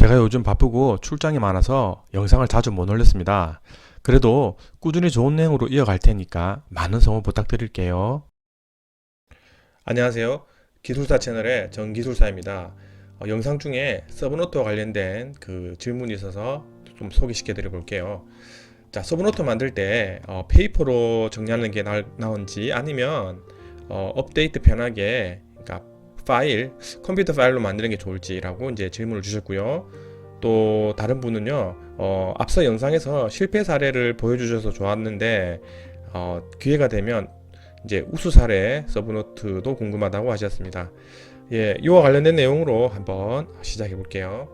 제가 요즘 바쁘고 출장이 많아서 영상을 자주 못 올렸습니다. 그래도 꾸준히 좋은 내용으로 이어갈 테니까 많은 성원 부탁드릴게요. 안녕하세요. 기술사 채널의 정기술사입니다. 영상 중에 서브노트와 관련된 그 질문이 있어서 좀 소개시켜 드려 볼게요. 자, 서브노트 만들 때 페이퍼로 정리하는 게 나은지 아니면 업데이트 편하게, 그러니까 컴퓨터 파일로 만드는 게 좋을지라고 이제 질문을 주셨고요. 또 다른 분은요, 앞서 영상에서 실패 사례를 보여주셔서 좋았는데, 기회가 되면 이제 우수 사례 서브노트도 궁금하다고 하셨습니다. 예, 이와 관련된 내용으로 한번 시작해 볼게요.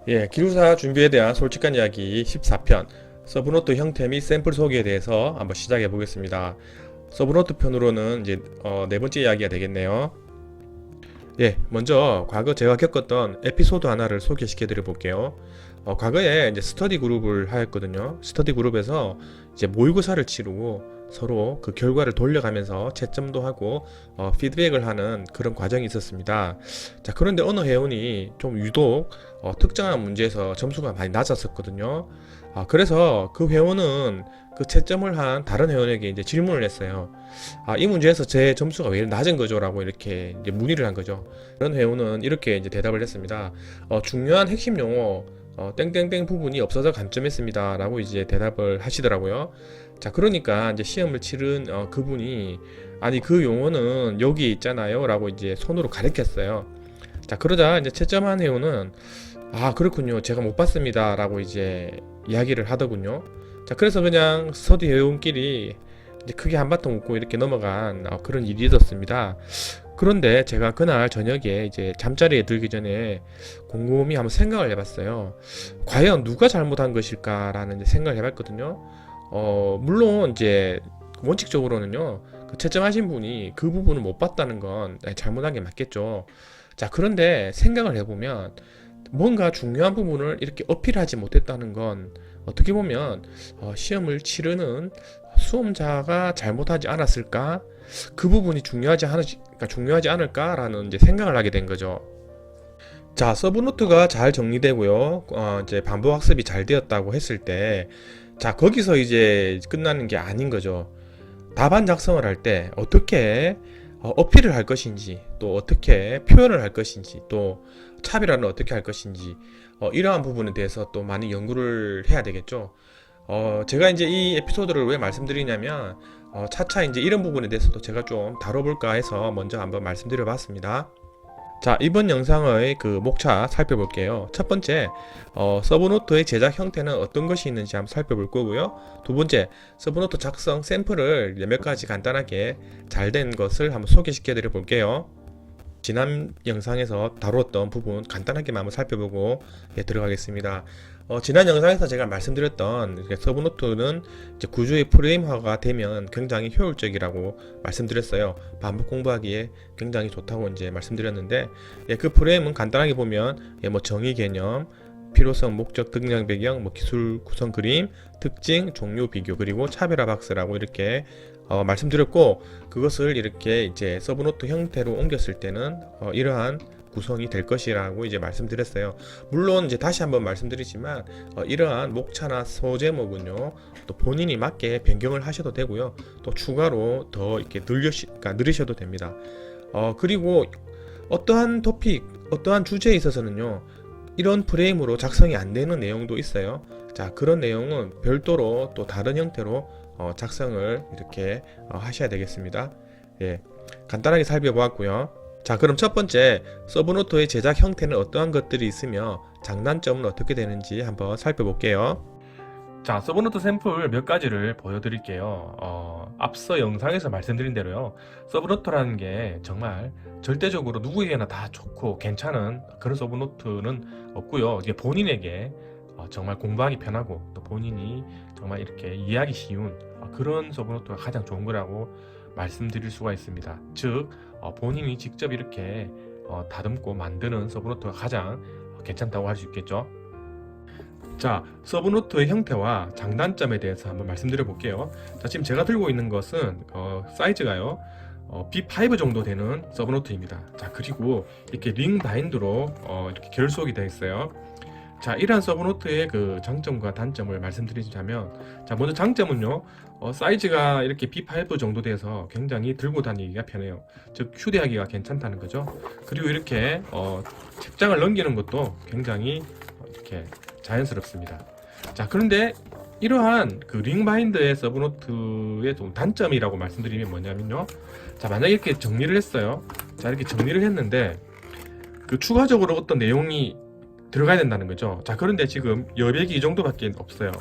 예, 기술사 준비에 대한 솔직한 이야기 14편, 서브노트 형태 및 샘플 소개에 대해서 한번 시작해 보겠습니다. 서브노트 편으로는 이제 네 번째 이야기가 되겠네요. 예, 먼저 과거 제가 겪었던 에피소드 하나를 소개시켜 드려 볼게요. 과거에 이제 스터디 그룹을 하였거든요. 스터디 그룹에서 이제 모의고사를 치르고 서로 그 결과를 돌려가면서 채점도 하고 피드백을 하는 그런 과정이 있었습니다. 자, 그런데 어느 회원이 좀 유독 특정한 문제에서 점수가 많이 낮았었거든요. 그래서 그 회원은 그 채점을 한 다른 회원에게 이제 질문을 했어요. 이 문제에서 제 점수가 왜 낮은 거죠? 라고 이렇게 이제 문의를 한 거죠. 그런 회원은 이렇게 이제 대답을 했습니다. 중요한 핵심 용어, 땡땡땡 부분이 없어서 감점했습니다. 라고 이제 대답을 하시더라고요. 자, 그러니까 이제 시험을 치른 그분이, 아니, 그 용어는 여기 있잖아요. 라고 이제 손으로 가리켰어요. 자, 그러자 이제 채점한 회원은, 그렇군요. 제가 못 봤습니다. 라고 이제 이야기를 하더군요. 자, 그래서 그냥 스터디 회원끼리 이제 크게 한바탕 웃고 이렇게 넘어간 그런 일이 있었습니다. 그런데 제가 그날 저녁에 이제 잠자리에 들기 전에 곰곰이 한번 생각을 해봤어요. 과연 누가 잘못한 것일까라는 이제 생각을 해봤거든요. 물론 이제 원칙적으로는요, 그 채점하신 분이 그 부분을 못 봤다는 건 잘못한 게 맞겠죠. 자, 그런데 생각을 해보면 뭔가 중요한 부분을 이렇게 어필하지 못했다는 건 어떻게 보면 시험을 치르는 수험자가 잘못하지 않았을까? 그 부분이 중요하지 않을까라는 이제 생각을 하게 된 거죠. 자, 서브노트가 잘 정리되고요. 이제 반복 학습이 잘 되었다고 했을 때, 자, 거기서 이제 끝나는 게 아닌 거죠. 답안 작성을 할 때 어떻게 어필을 할 것인지, 또 어떻게 표현을 할 것인지, 또 차별화는 어떻게 할 것인지, 이러한 부분에 대해서 또 많이 연구를 해야 되겠죠. 제가 이제 이 에피소드를 왜 말씀드리냐면, 차차 이제 이런 부분에 대해서도 제가 좀 다뤄볼까 해서 먼저 한번 말씀드려 봤습니다. 자, 이번 영상의 그 목차 살펴볼게요. 첫 번째, 서브노트의 제작 형태는 어떤 것이 있는지 한번 살펴볼 거고요. 두 번째, 서브노트 작성 샘플을 몇 가지 간단하게 잘 된 것을 한번 소개시켜 드려 볼게요. 지난 영상에서 다루었던 부분 간단하게만 한번 살펴보고 들어가겠습니다. 지난 영상에서 제가 말씀드렸던 서브노트는 이제 구조의 프레임화가 되면 굉장히 효율적이라고 말씀드렸어요. 반복 공부하기에 굉장히 좋다고 이제 말씀드렸는데, 그 프레임은 간단하게 보면 뭐 정의 개념, 필요성, 목적, 등장 배경, 뭐 기술 구성 그림, 특징, 종류 비교, 그리고 차별화 박스라고 이렇게 말씀드렸고, 그것을 이렇게 이제 서브노트 형태로 옮겼을 때는 이러한 구성이 될 것이라고 이제 말씀드렸어요. 물론 이제 다시 한번 말씀드리지만 이러한 목차나 소제목은요, 또 본인이 맞게 변경을 하셔도 되고요, 또 추가로 더 이렇게 늘리셔도 됩니다. 그리고 어떠한 토픽, 어떠한 주제에 있어서는요, 이런 프레임으로 작성이 안 되는 내용도 있어요. 자, 그런 내용은 별도로 또 다른 형태로 작성을 이렇게 하셔야 되겠습니다. 예, 간단하게 살펴보았고요. 자, 그럼 첫 번째, 서브노트의 제작 형태는 어떠한 것들이 있으며 장단점은 어떻게 되는지 한번 살펴볼게요. 자, 서브노트 샘플 몇 가지를 보여드릴게요. 앞서 영상에서 말씀드린 대로요, 서브노트라는 게 정말 절대적으로 누구에게나 다 좋고 괜찮은 그런 서브노트는 없고요. 이게 본인에게 정말 공부하기 편하고 또 본인이 정말 이렇게 이해하기 쉬운 그런 서브노트가 가장 좋은 거라고 말씀드릴 수가 있습니다. 즉, 본인이 직접 이렇게 다듬고 만드는 서브노트가 가장 괜찮다고 할 수 있겠죠. 자, 서브노트의 형태와 장단점에 대해서 한번 말씀드려 볼게요. 자, 지금 제가 들고 있는 것은 사이즈가요, B5 정도 되는 서브노트입니다. 자, 그리고 이렇게 링 바인드로 이렇게 결속이 되어 있어요. 자, 이러한 서브노트의 그 장점과 단점을 말씀드리자면, 자, 먼저 장점은요, 사이즈가 이렇게 B5 정도 돼서 굉장히 들고 다니기가 편해요. 즉, 휴대하기가 괜찮다는 거죠. 그리고 이렇게 책장을 넘기는 것도 굉장히 이렇게 자연스럽습니다. 자, 그런데 이러한 그 링바인드의 서브노트의 좀 단점이라고 말씀드리면 뭐냐면요. 자, 만약에 이렇게 정리를 했어요. 자, 이렇게 정리를 했는데 그 추가적으로 어떤 내용이 들어가야 된다는 거죠. 자, 그런데 지금 여백이 이 정도밖에 없어요.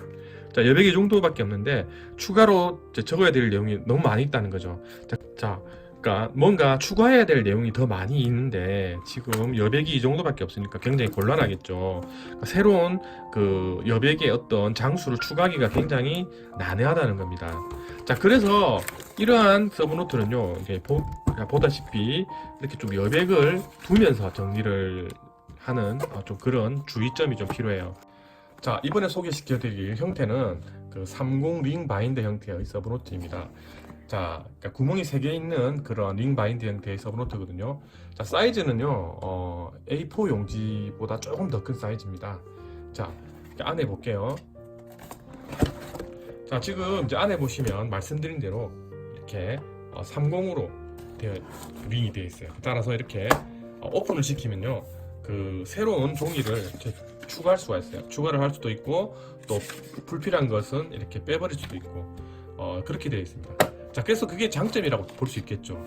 자, 여백이 이 정도밖에 없는데 추가로 적어야 될 내용이 너무 많이 있다는 거죠. 그러니까 뭔가 추가해야 될 내용이 더 많이 있는데 지금 여백이 이 정도밖에 없으니까 굉장히 곤란하겠죠. 그러니까 새로운 그 여백의 어떤 장수를 추가하기가 굉장히 난해하다는 겁니다. 자, 그래서 이러한 서브노트는요, 이제 보다시피 이렇게 좀 여백을 두면서 정리를 하는 좀 그런 주의점이 좀 필요해요. 자, 이번에 소개시켜 드릴 형태는 그 30 링 바인드 형태의 서브노트입니다. 자, 그러니까 구멍이 3개 있는 그런 링 바인드 형태의 서브노트거든요. 자, 사이즈는요, A4 용지보다 조금 더 큰 사이즈입니다. 자, 안에 볼게요. 자, 지금 이제 안에 보시면 말씀드린 대로 이렇게 30으로 링이 되어 있어요. 따라서 이렇게 오픈을 시키면요, 그 새로운 종이를 이렇게 추가할 수가 있어요. 추가를 할 수도 있고 또 불필요한 것은 이렇게 빼버릴 수도 있고 그렇게 되어 있습니다. 자, 그래서 그게 장점이라고 볼 수 있겠죠.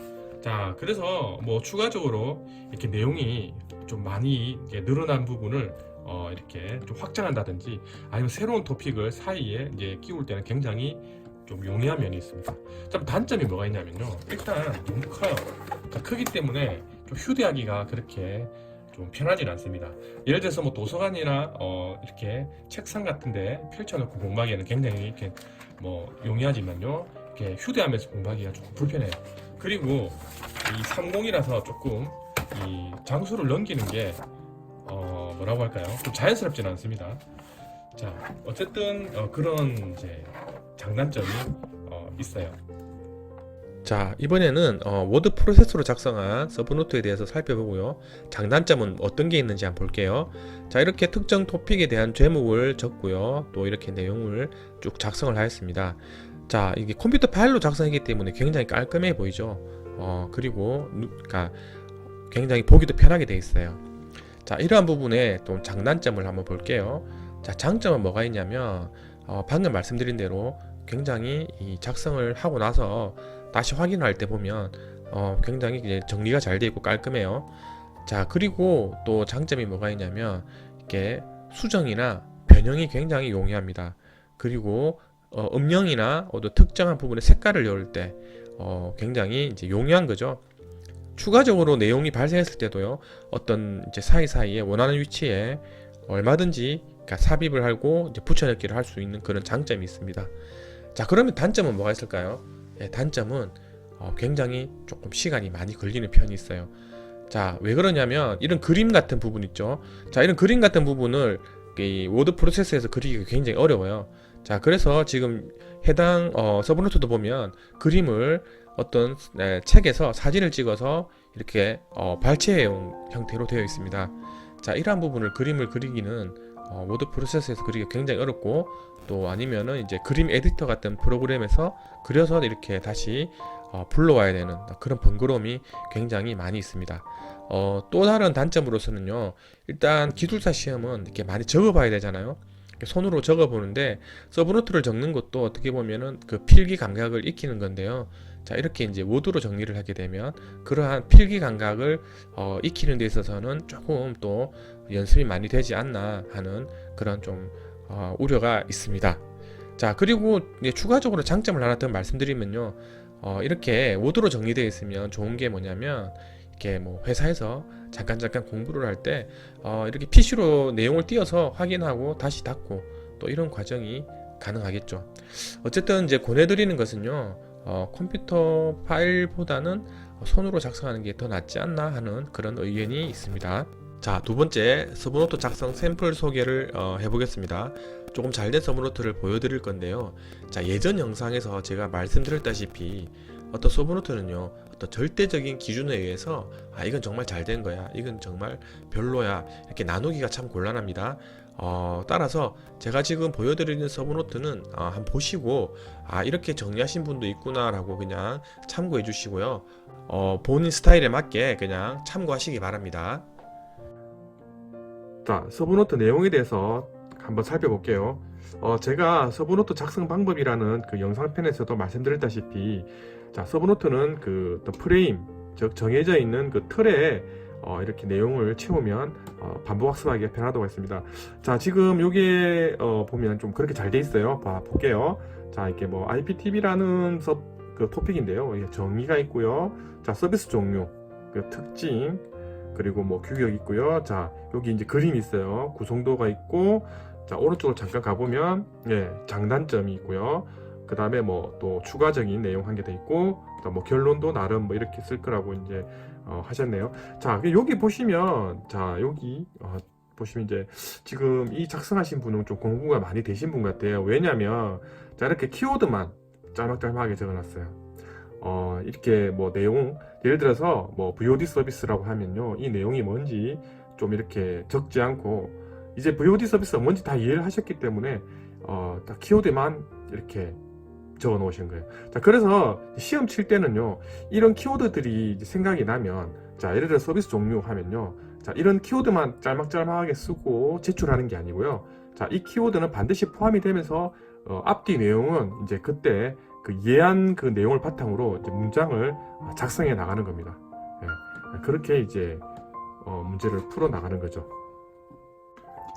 자, 그래서 뭐 추가적으로 이렇게 내용이 좀 많이 이렇게 늘어난 부분을 이렇게 좀 확장한다든지 아니면 새로운 토픽을 사이에 이제 끼울 때는 굉장히 좀 용이한 면이 있습니다. 자, 단점이 뭐가 있냐면요, 일단 너무 커요. 자, 크기 때문에 좀 휴대하기가 그렇게 좀 편하진 않습니다. 예를 들어서 뭐 도서관이나 이렇게 책상 같은데 펼쳐놓고 공부하기에는 굉장히 이렇게 뭐 용이하지만요, 이렇게 휴대하면서 공부하기가 조금 불편해요. 그리고 이 30이라서 조금 이 장수를 넘기는 게 뭐라고 할까요? 좀 자연스럽지는 않습니다. 자, 어쨌든 그런 이제 장단점이 있어요. 자, 이번에는 워드 프로세서로 작성한 서브노트에 대해서 살펴보고요. 장단점은 어떤 게 있는지 한번 볼게요. 자, 이렇게 특정 토픽에 대한 제목을 적고요. 또 이렇게 내용을 쭉 작성을 하였습니다. 자, 이게 컴퓨터 파일로 작성했기 때문에 굉장히 깔끔해 보이죠. 그리고 그러니까 굉장히 보기도 편하게 되어 있어요. 자, 이러한 부분에 또 장단점을 한번 볼게요. 자, 장점은 뭐가 있냐면 방금 말씀드린 대로 굉장히 이 작성을 하고 나서 다시 확인할 때 보면 굉장히 이제 정리가 잘 되어 있고 깔끔해요. 자, 그리고 또 장점이 뭐가 있냐면 이렇게 수정이나 변형이 굉장히 용이합니다. 그리고 음영이나 어떤 특정한 부분의 색깔을 넣을 때 굉장히 이제 용이한 거죠. 추가적으로 내용이 발생했을 때도요, 어떤 이제 사이사이에 원하는 위치에 얼마든지 그러니까 삽입을 하고 이제 붙여넣기를 할 수 있는 그런 장점이 있습니다. 자, 그러면 단점은 뭐가 있을까요? 예, 단점은 굉장히 조금 시간이 많이 걸리는 편이 있어요. 자, 왜 그러냐면 이런 그림 같은 부분 있죠. 자, 이런 그림 같은 부분을 이 워드 프로세서에서 그리기가 굉장히 어려워요. 자, 그래서 지금 해당 서브노트도 보면 그림을 어떤 책에서 사진을 찍어서 이렇게 발췌해온 형태로 되어 있습니다. 자, 이러한 부분을 그림을 그리기는 워드 프로세서에서 그리기가 굉장히 어렵고, 또 아니면은 이제 그림 에디터 같은 프로그램에서 그려서 이렇게 다시 불러와야 되는 그런 번거로움이 굉장히 많이 있습니다. 또 다른 단점으로서는요, 일단 기술사 시험은 이렇게 많이 적어봐야 되잖아요. 손으로 적어보는데 서브노트를 적는 것도 어떻게 보면은 그 필기 감각을 익히는 건데요. 자, 이렇게 이제 워드로 정리를 하게 되면 그러한 필기 감각을 익히는 데 있어서는 조금 또 연습이 많이 되지 않나 하는 그런 좀 우려가 있습니다. 자, 그리고 이제 추가적으로 장점을 하나 더 말씀드리면요, 이렇게 워드로 정리되어 있으면 좋은 게 뭐냐면 이렇게 뭐 회사에서 잠깐 공부를 할 때 이렇게 PC로 내용을 띄워서 확인하고 다시 닫고 또 이런 과정이 가능하겠죠. 어쨌든 이제 권해드리는 것은요, 컴퓨터 파일보다는 손으로 작성하는 게 더 낫지 않나 하는 그런 의견이 있습니다. 자, 두 번째 서브노트 작성 샘플 소개를 해보겠습니다. 조금 잘된 서브노트를 보여드릴 건데요. 자, 예전 영상에서 제가 말씀드렸다시피 어떤 서브노트는요, 어떤 절대적인 기준에 의해서 이건 정말 잘 된 거야, 이건 정말 별로야, 이렇게 나누기가 참 곤란합니다. 따라서 제가 지금 보여드리는 서브노트는 한번 보시고 이렇게 정리하신 분도 있구나 라고 그냥 참고해 주시고요. 본인 스타일에 맞게 그냥 참고하시기 바랍니다. 자, 서브노트 내용에 대해서 한번 살펴볼게요. 제가 서브노트 작성 방법이라는 그 영상편에서도 말씀드렸다시피, 자, 서브노트는 그 프레임, 즉 정해져 있는 그 틀에 이렇게 내용을 채우면 반복 학습하기가 편하다고 했습니다. 자, 지금 요게 보면 좀 그렇게 잘 돼 있어요. 볼게요. 자, 이렇게 뭐 IPTV라는 그 토픽인데요. 이게 정의가 있고요. 자, 서비스 종류, 그 특징, 그리고 뭐 규격 있고요. 자, 여기 이제 그림이 있어요. 구성도가 있고, 자, 오른쪽으로 잠깐 가보면 장단점이 있고요. 그 다음에 뭐 또 추가적인 내용 한 개 더 있고, 뭐 결론도 나름 뭐 이렇게 쓸 거라고 이제 하셨네요. 자, 여기 보시면, 자, 여기 보시면 이제 지금 이 작성하신 분은 좀 공부가 많이 되신 분 같아요. 왜냐면 자, 이렇게 키워드만 짤막짤막하게 적어놨어요. 이렇게 뭐 내용, 예를 들어서 뭐 VOD 서비스라고 하면요, 이 내용이 뭔지 좀 이렇게 적지 않고, 이제 VOD 서비스가 뭔지 다 이해를 하셨기 때문에 딱 키워드만 이렇게 적어 놓으신 거예요. 자, 그래서 시험 칠 때는요, 이런 키워드들이 이제 생각이 나면, 자, 예를 들어 서비스 종류 하면요, 자, 이런 키워드만 짤막짤막하게 쓰고 제출하는 게 아니고요. 자, 이 키워드는 반드시 포함이 되면서 앞뒤 내용은 이제 그때 그 이해한 그 내용을 바탕으로 이제 문장을 작성해 나가는 겁니다. 그렇게 이제 문제를 풀어 나가는 거죠.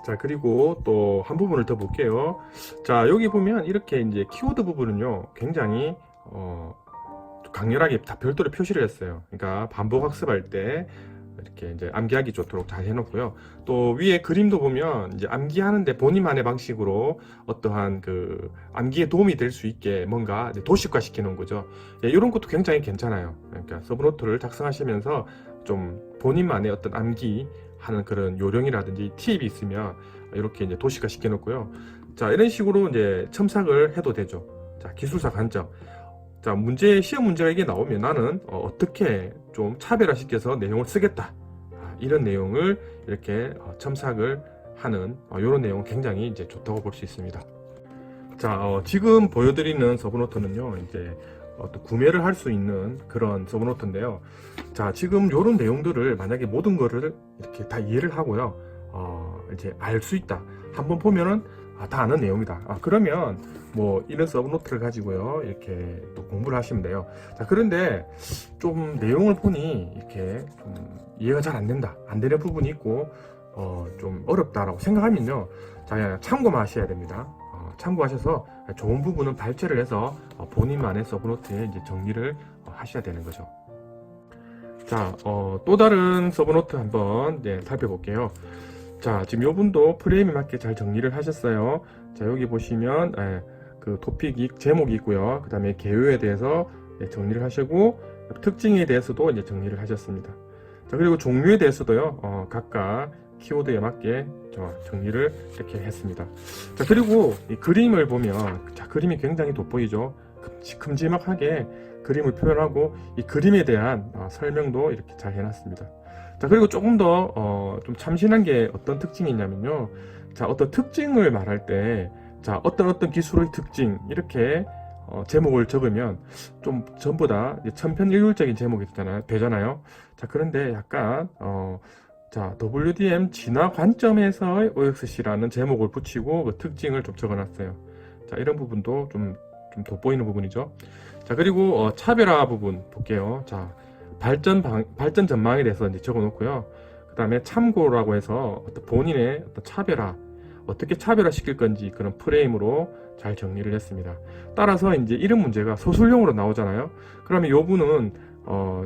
자, 그리고 또 한 부분을 더 볼게요. 자, 여기 보면 이렇게 이제 키워드 부분은요, 굉장히 강렬하게 다 별도로 표시를 했어요. 그러니까 반복 학습할 때 이렇게 이제 암기하기 좋도록 잘 해놓고요. 또 위에 그림도 보면 이제 암기하는데 본인만의 방식으로 어떠한 그 암기에 도움이 될 수 있게 뭔가 도식화 시켜 놓은 거죠. 이런 것도 굉장히 괜찮아요. 그러니까 서브노트를 작성하시면서 좀 본인만의 어떤 암기 하는 그런 요령이라든지 팁이 있으면 이렇게 이제 도식화 시켜 놓고요. 자, 이런 식으로 이제 첨삭을 해도 되죠. 자, 기술사 관점. 자, 시험 문제가 이게 나오면 나는 어떻게 좀 차별화시켜서 내용을 쓰겠다. 이런 내용을 이렇게 첨삭을 하는 이런 내용은 굉장히 이제 좋다고 볼 수 있습니다. 자, 지금 보여드리는 서브노트는요, 이제 또 구매를 할 수 있는 그런 서브노트인데요. 자, 지금 이런 내용들을 만약에 모든 거를 이렇게 다 이해를 하고요, 이제 알 수 있다. 한번 보면은 다 아는 내용이다. 그러면 뭐 이런 서브노트를 가지고요, 이렇게 또 공부를 하시면 돼요. 자, 그런데 좀 내용을 보니 이렇게 좀 이해가 잘 안 된다, 안 되는 부분이 있고 좀 어렵다라고 생각하면요, 자, 참고만 하셔야 됩니다. 참고하셔서 좋은 부분은 발췌를 해서 본인만의 서브노트에 이제 정리를 하셔야 되는 거죠. 자, 또 다른 서브노트 한번 살펴볼게요. 자, 지금 이분도 프레임에 맞게 잘 정리를 하셨어요. 자, 여기 보시면 그 토픽이 제목이 있고요. 그 다음에 개요에 대해서 정리를 하시고, 특징에 대해서도 이제 정리를 하셨습니다. 자, 그리고 종류에 대해서도요, 각각 키워드에 맞게 정리를 이렇게 했습니다. 자, 그리고 이 그림을 보면, 자, 그림이 굉장히 돋보이죠. 큼지막하게 그림을 표현하고, 이 그림에 대한 설명도 이렇게 잘 해놨습니다. 자, 그리고 조금 더 좀 참신한 게 어떤 특징이 있냐면요, 자, 어떤 특징을 말할 때, 자, 어떤 기술의 특징 이렇게 제목을 적으면 좀 전부 다 천편일률적인 제목이 되잖아요. 자, 그런데 약간 자, WDM 진화 관점에서의 OXC라는 제목을 붙이고 그 특징을 좀 적어놨어요. 자, 이런 부분도 좀 돋보이는 부분이죠. 자, 그리고 차별화 부분 볼게요. 자, 발전 전망에 대해서 이제 적어놓고요. 그 다음에 참고라고 해서 어떤 본인의 어떤 차별화, 어떻게 차별화 시킬 건지 그런 프레임으로 잘 정리를 했습니다. 따라서 이제 이런 문제가 소술형으로 나오잖아요. 그러면 요 분은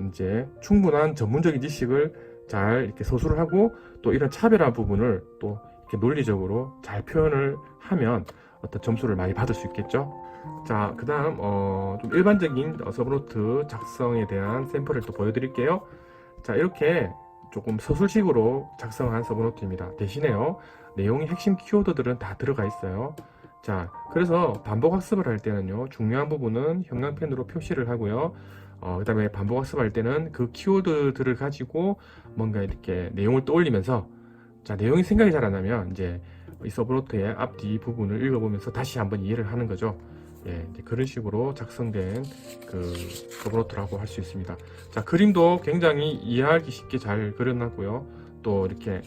이제 충분한 전문적인 지식을 잘 이렇게 소술을 하고, 또 이런 차별화 부분을 또 이렇게 논리적으로 잘 표현을 하면 어떤 점수를 많이 받을 수 있겠죠. 자, 그 다음 좀 일반적인 서브노트 작성에 대한 샘플을 또 보여드릴게요. 자, 이렇게 조금 서술식으로 작성한 서브노트입니다. 대신에요, 내용의 핵심 키워드들은 다 들어가 있어요. 자, 그래서 반복 학습을 할 때는요, 중요한 부분은 형광펜으로 표시를 하고요, 그다음에 반복 학습할 때는 그 키워드들을 가지고 뭔가 이렇게 내용을 떠올리면서, 자, 내용이 생각이 잘 안 나면 이제 이 서브노트의 앞뒤 부분을 읽어보면서 다시 한번 이해를 하는 거죠. 예, 이제 그런 식으로 작성된 그 서브노트라고 할 수 있습니다. 자, 그림도 굉장히 이해하기 쉽게 잘 그려놨고요. 또 이렇게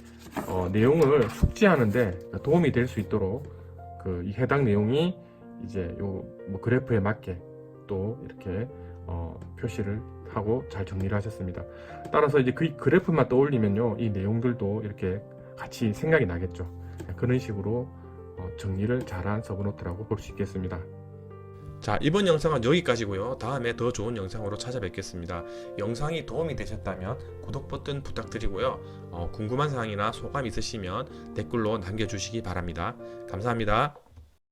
내용을 숙지하는데 도움이 될 수 있도록 이 해당 내용이 이제 요 뭐 그래프에 맞게 또 이렇게 표시를 하고 잘 정리를 하셨습니다. 따라서 이제 그 그래프만 떠올리면요, 이 내용들도 이렇게 같이 생각이 나겠죠. 그런 식으로 정리를 잘한 서브노트라고 볼 수 있겠습니다. 자, 이번 영상은 여기까지고요. 다음에 더 좋은 영상으로 찾아뵙겠습니다. 영상이 도움이 되셨다면 구독 버튼 부탁드리고요. 궁금한 사항이나 소감 있으시면 댓글로 남겨주시기 바랍니다. 감사합니다.